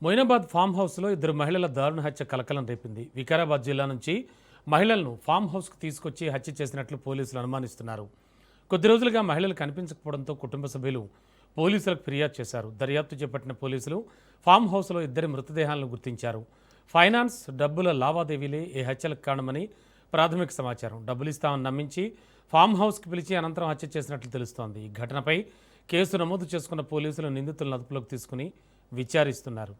Moinabad form హౌస్లో ఇద్దరు మహిళల దారుణ హత్య కలకలం రేపింది. వికారాబాద్ జిల్లా నుంచి మహిళలను ఫామ్ హౌస్కు తీసుకొచ్చి హత్య చేసినట్లు పోలీసులు అనుమానిస్తున్నారు. కొద్ది రోజులుగా మహిళలు కనిపించకపోవడంతో కుటుంబ సభ్యులు పోలీసులకు ఫిర్యాదు చేశారు. దర్యాప్తు చేపట్టిన పోలీసులు ఫామ్ హౌస్లో ఇద్దరి మృతదేహాలను గుర్తించారు. ఫైనాన్స్, డబ్బుల లావాదేవీలే ఈ హత్యలకు కారణమని ప్రాథమిక సమాచారం. డబ్బులు ఇస్తామని నమ్మించి ఫామ్ హౌస్కి పిలిచి అనంతరం హత్య చేసినట్లు తెలుస్తోంది. ఈ ఘటనపై కేసు నమోదు చేసుకున్న పోలీసులు నిందితులను అదుపులోకి తీసుకుని విచారిస్తున్నారు.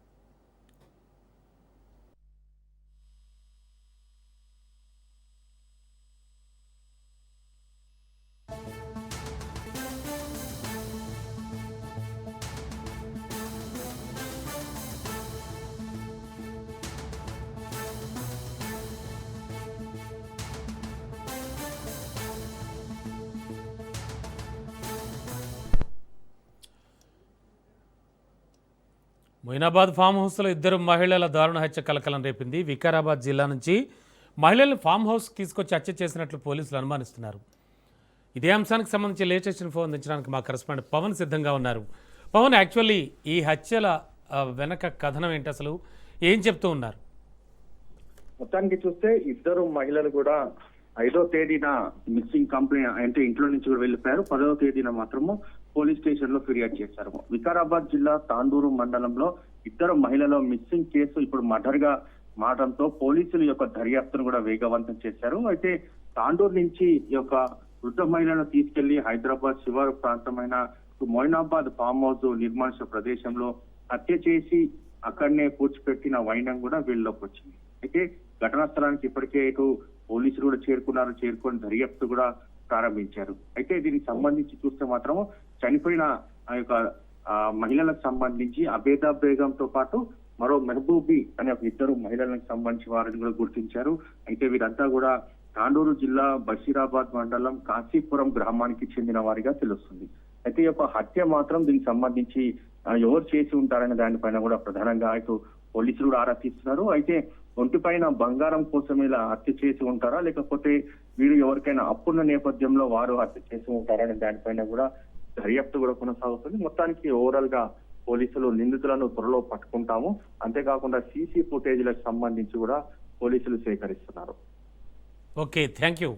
మొయినాబాద్ ఫామ్ హౌస్లో ఇద్దరు మహిళల దారుణ హత్య కలకలం రేపింది. వికారాబాద్ జిల్లా నుంచి మహిళలను ఫామ్ హౌస్ తీసుకొచ్చి హత్య చేసినట్లు పోలీసులు అనుమానిస్తున్నారు. ఇదే అంశానికి సంబంధించి లేటెస్ట్ ఇన్ఫో అందించడానికి మా కరెస్పాండెంట్ పవన్ సిద్ధంగా ఉన్నారు. పవన్, యాక్చువల్లీ ఈ హత్యల వెనక కథనం ఏంటి, అసలు ఏం చెప్తూ ఉన్నారు? మొత్తానికి చూస్తే ఇద్దరు మహిళలు కూడా 5వ తేదీన మిస్సింగ్ కంప్లైంట్ అంటే ఇంట్లో నుంచి కూడా వెళ్ళిపోయారు. 10వ తేదీన మాత్రము పోలీస్ స్టేషన్ లో ఫిర్యాదు చేశారు. వికారాబాద్ జిల్లా తాండూరు మండలంలో ఇద్దరు మహిళల మిస్సింగ్ కేసు ఇప్పుడు మర్డర్ గా మారడంతో పోలీసులు యొక్క దర్యాప్తును కూడా వేగవంతం చేశారు. అయితే తాండూరు నుంచి ఈ యొక్క వృద్ధ మహిళలను తీసుకెళ్లి హైదరాబాద్ శివారు ప్రాంతమైన మొయినాబాద్ ఫామ్ హౌస్ నిర్మానుష ప్రదేశంలో హత్య చేసి అక్కడనే పూడ్చిపెట్టిన వైనం కూడా వీళ్ళలోకి వచ్చింది. అయితే ఘటనా స్థలానికి ఇప్పటికే ఇటు పోలీసులు కూడా చేరుకొని దర్యాప్తు కూడా ప్రారంభించారు. అయితే దీనికి సంబంధించి చూస్తే మాత్రం చనిపోయిన ఆ యొక్క మహిళలకు సంబంధించి అబేదా బేగంతో పాటు మరో మెహబూబీ అనే ఒక ఇద్దరు మహిళలకు సంబంధించి వారిని కూడా గుర్తించారు. అయితే వీరంతా కూడా తాండూరు జిల్లా బషీరాబాద్ మండలం కాశీపురం గ్రామానికి చెందిన వారిగా తెలుస్తుంది. అయితే ఈ యొక్క హత్య మాత్రం దీనికి సంబంధించి ఎవరు చేసి ఉంటారనే దానిపైన కూడా ప్రధానంగా ఇటు పోలీసులు కూడా ఆరా తీస్తున్నారు. అయితే ఒంటిపైన బంగారం కోసం ఇలా హత్య చేసి ఉంటారా, లేకపోతే వీరు ఎవరికైనా అప్పున్న నేపథ్యంలో వారు హత్య చేసి ఉంటారా అనే దానిపైన కూడా దర్యాప్తు కూడా కొనసాగుతుంది. మొత్తానికి ఓవరాల్ గా పోలీసులు నిందితులను త్వరలో పట్టుకుంటాము, అంతేకాకుండా సీసీ ఫుటేజ్లకు సంబంధించి కూడా పోలీసులు సేకరిస్తున్నారు. Okay, thank you.